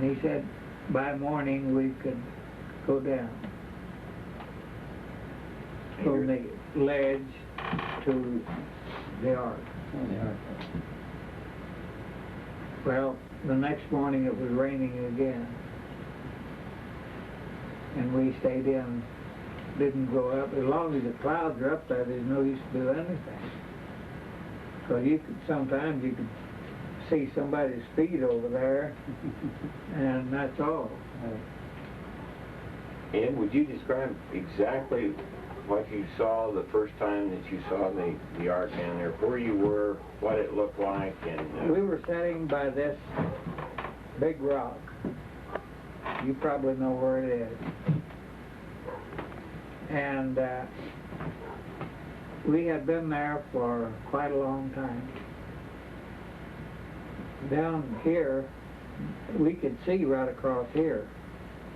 He said by morning we could go down from the ledge to the Ark. Oh, the Ark. Well, the next morning it was raining again, and we stayed in, didn't go up. As long as the clouds are up there, there's no use to do anything. So sometimes you could see somebody's feet over there, and that's all. Ed, would you describe exactly what you saw the first time that you saw the Ark down there, where you were, what it looked like? And we were sitting by this big rock. You probably know where it is. And we had been there for quite a long time. Down here, we could see right across here.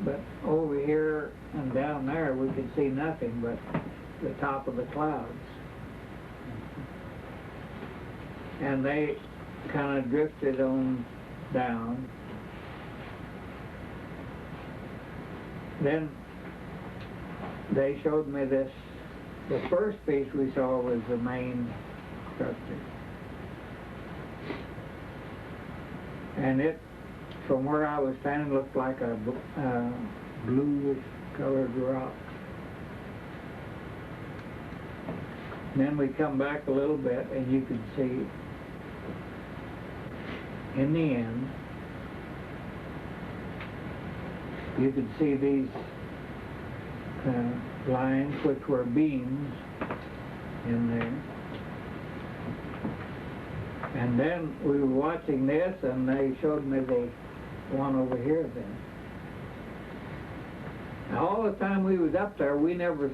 But over here and down there, we could see nothing but the top of the clouds. And they kind of drifted on down. Then they showed me this. The first piece we saw was the main structure. And it, from where I was standing, looked like a bluish colored rock. And then we come back a little bit and you could see in the end, you could see these lines which were beams in there. And then we were watching this and they showed me the one over here then. Now, all the time we was up there, we never,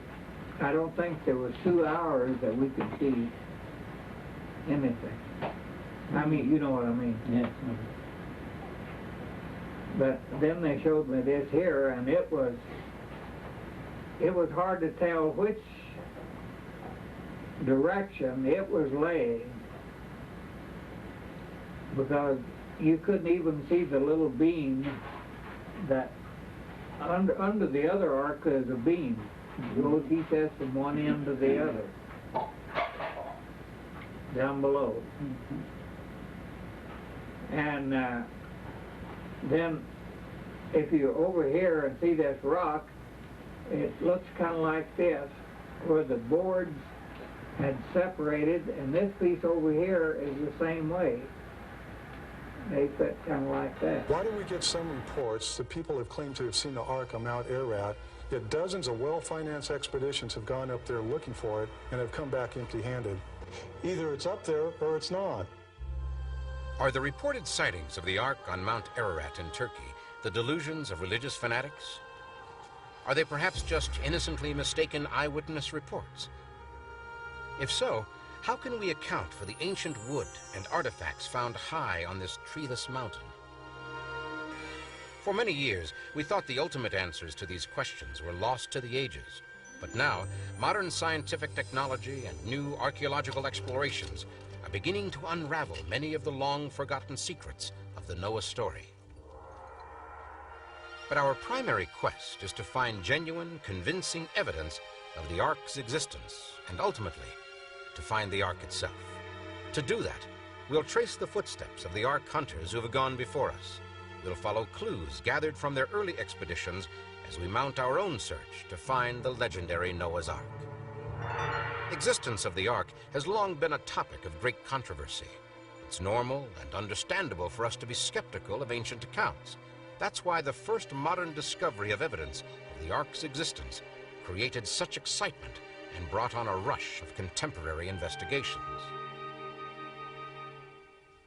I don't think there was 2 hours that we could see anything. I mean, you know what I mean. Yes. But then they showed me this here, and it was hard to tell which direction it was laying, because you couldn't even see the little beam that under the other ark is a beam. It goes, he says, from one end to the other, down below. And then if you're over here and see this rock, it looks kind of like this, where the boards had separated, and this piece over here is the same way. They fit kind of like that. Why do we get some reports that people have claimed to have seen the Ark on Mount Ararat, yet dozens of well-financed expeditions have gone up there looking for it and have come back empty-handed? Either it's up there or it's not. Are the reported sightings of the Ark on Mount Ararat in Turkey the delusions of religious fanatics? Are they perhaps just innocently mistaken eyewitness reports? If so, how can we account for the ancient wood and artifacts found high on this treeless mountain? For many years, we thought the ultimate answers to these questions were lost to the ages. But now, modern scientific technology and new archaeological explorations are beginning to unravel many of the long-forgotten secrets of the Noah story. But our primary quest is to find genuine, convincing evidence of the Ark's existence, and ultimately, to find the Ark itself. To do that, we'll trace the footsteps of the Ark hunters who have gone before us. We'll follow clues gathered from their early expeditions as we mount our own search to find the legendary Noah's Ark. Existence of the Ark has long been a topic of great controversy. It's normal and understandable for us to be skeptical of ancient accounts. That's why the first modern discovery of evidence of the Ark's existence created such excitement and brought on a rush of contemporary investigations.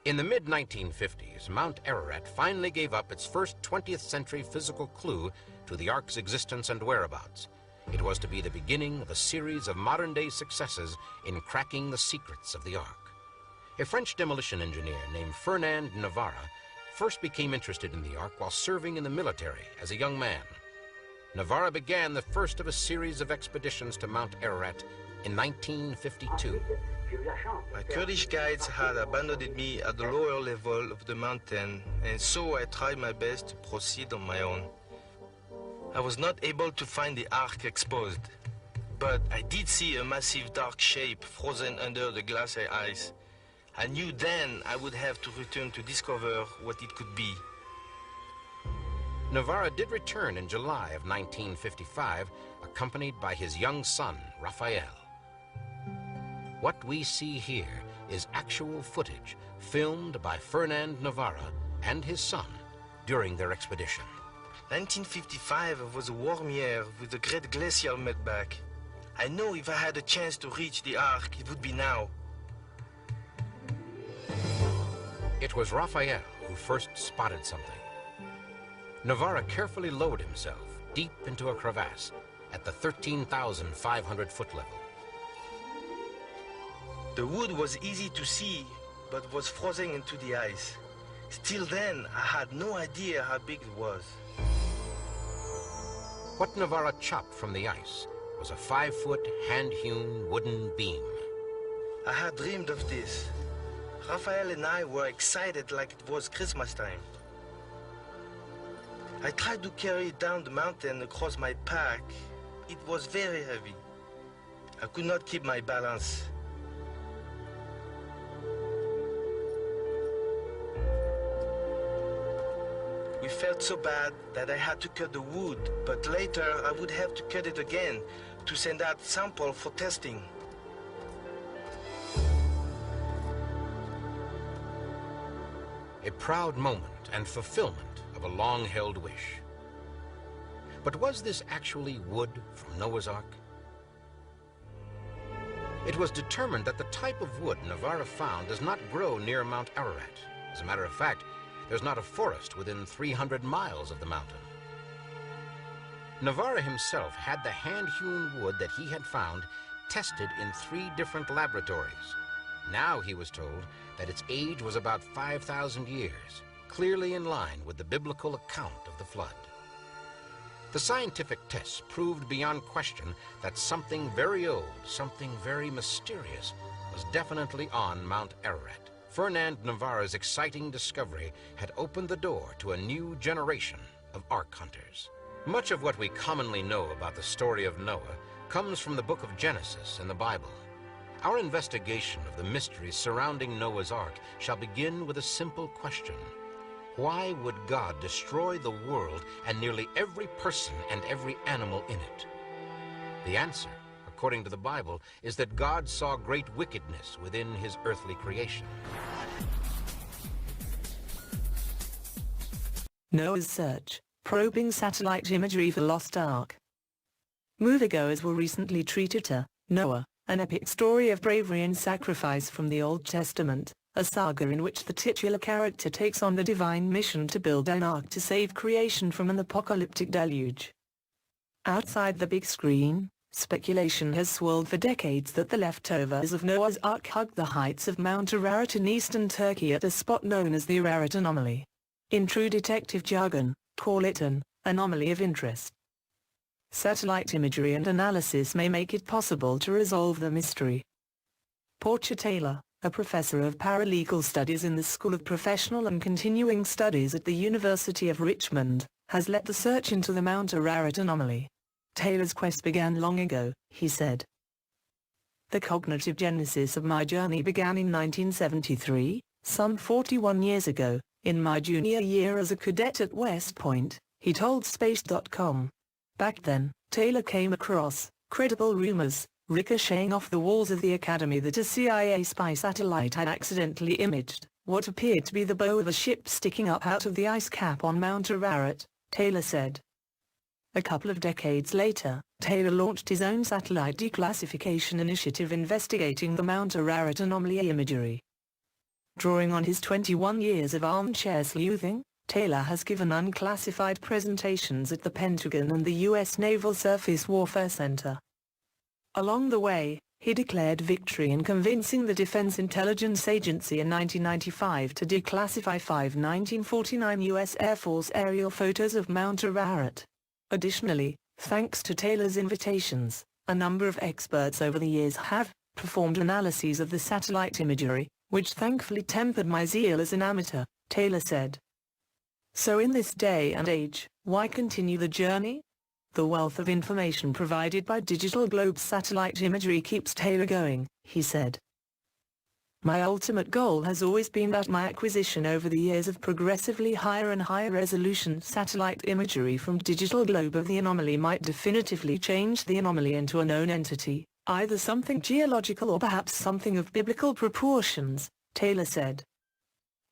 In the mid-1950s, Mount Ararat finally gave up its first 20th century physical clue to the Ark's existence and whereabouts. It was to be the beginning of a series of modern-day successes in cracking the secrets of the Ark. A French demolition engineer named Fernand Navarra first became interested in the Ark while serving in the military as a young man. Navarra began the first of a series of expeditions to Mount Ararat in 1952. My Kurdish guides had abandoned me at the lower level of the mountain, and so I tried my best to proceed on my own. I was not able to find the ark exposed, but I did see a massive dark shape frozen under the glacier ice. I knew then I would have to return to discover what it could be. Navarra did return in July of 1955, accompanied by his young son, Raphael. What we see here is actual footage filmed by Fernand Navarra and his son during their expedition. 1955 was a warm year with the great glacial meltback. I know if I had a chance to reach the ark, it would be now. It was Raphael who first spotted something. Navarra carefully lowered himself deep into a crevasse at the 13,500-foot level. The wood was easy to see, but was frozen into the ice. Still then, I had no idea how big it was. What Navarra chopped from the ice was a 5-foot hand-hewn wooden beam. I had dreamed of this. Raphael and I were excited like it was Christmas time. I tried to carry it down the mountain across my pack. It was very heavy. I could not keep my balance. We felt so bad that I had to cut the wood, but later I would have to cut it again to send out sample for testing. A proud moment and fulfillment of a long-held wish. But was this actually wood from Noah's Ark? It was determined that the type of wood Navarra found does not grow near Mount Ararat. As a matter of fact, there's not a forest within 300 miles of the mountain. Navarra himself had the hand-hewn wood that he had found tested in 3 different laboratories. Now he was told that its age was about 5,000 years, clearly in line with the biblical account of the flood. The scientific tests proved beyond question that something very old, something very mysterious, was definitely on Mount Ararat. Fernand Navarra's exciting discovery had opened the door to a new generation of Ark hunters. Much of what we commonly know about the story of Noah comes from the book of Genesis in the Bible. Our investigation of the mysteries surrounding Noah's Ark shall begin with a simple question. Why would God destroy the world and nearly every person and every animal in it? The answer, according to the Bible, is that God saw great wickedness within his earthly creation. Noah's Search, probing satellite imagery for Lost Ark. Moviegoers were recently treated to Noah, an epic story of bravery and sacrifice from the Old Testament, a saga in which the titular character takes on the divine mission to build an ark to save creation from an apocalyptic deluge. Outside the big screen, speculation has swirled for decades that the leftovers of Noah's Ark hugged the heights of Mount Ararat in eastern Turkey at a spot known as the Ararat anomaly. In true detective jargon, call it an anomaly of interest. Satellite imagery and analysis may make it possible to resolve the mystery. Portia Taylor, a professor of paralegal studies in the School of Professional and Continuing Studies at the University of Richmond, has led the search into the Mount Ararat anomaly. Taylor's quest began long ago, he said. The cognitive genesis of my journey began in 1973, some 41 years ago, in my junior year as a cadet at West Point, he told Space.com. Back then, Taylor came across credible rumors, ricocheting off the walls of the academy that a CIA spy satellite had accidentally imaged what appeared to be the bow of a ship sticking up out of the ice cap on Mount Ararat, Taylor said. A couple of decades later, Taylor launched his own satellite declassification initiative investigating the Mount Ararat anomaly imagery. Drawing on his 21 years of armchair sleuthing, Taylor has given unclassified presentations at the Pentagon and the U.S. Naval Surface Warfare Center. Along the way, he declared victory in convincing the Defense Intelligence Agency in 1995 to declassify 5 1949 U.S. Air Force aerial photos of Mount Ararat. Additionally, thanks to Taylor's invitations, a number of experts over the years have performed analyses of the satellite imagery, which thankfully tempered my zeal as an amateur, Taylor said. So in this day and age, why continue the journey? The wealth of information provided by Digital Globe's satellite imagery keeps Taylor going, he said. My ultimate goal has always been that my acquisition over the years of progressively higher and higher resolution satellite imagery from Digital Globe of the anomaly might definitively change the anomaly into a known entity, either something geological or perhaps something of biblical proportions, Taylor said.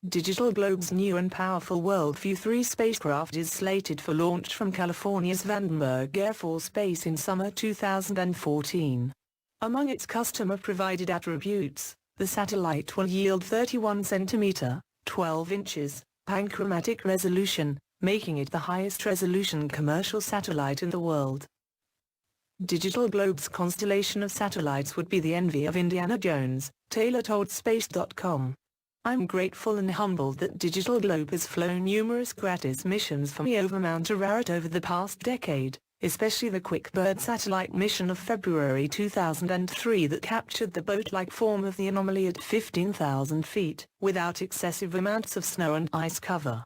Digital Globe's new and powerful WorldView 3 spacecraft is slated for launch from California's Vandenberg Air Force Base in summer 2014. Among its customer-provided attributes, the satellite will yield 31 cm, 12 inches, panchromatic resolution, making it the highest resolution commercial satellite in the world. Digital Globe's constellation of satellites would be the envy of Indiana Jones, Taylor told Space.com. I'm grateful and humbled that Digital Globe has flown numerous gratis missions for me over Mount Ararat over the past decade, especially the Quick-Bird satellite mission of February 2003 that captured the boat-like form of the anomaly at 15,000 feet, without excessive amounts of snow and ice cover.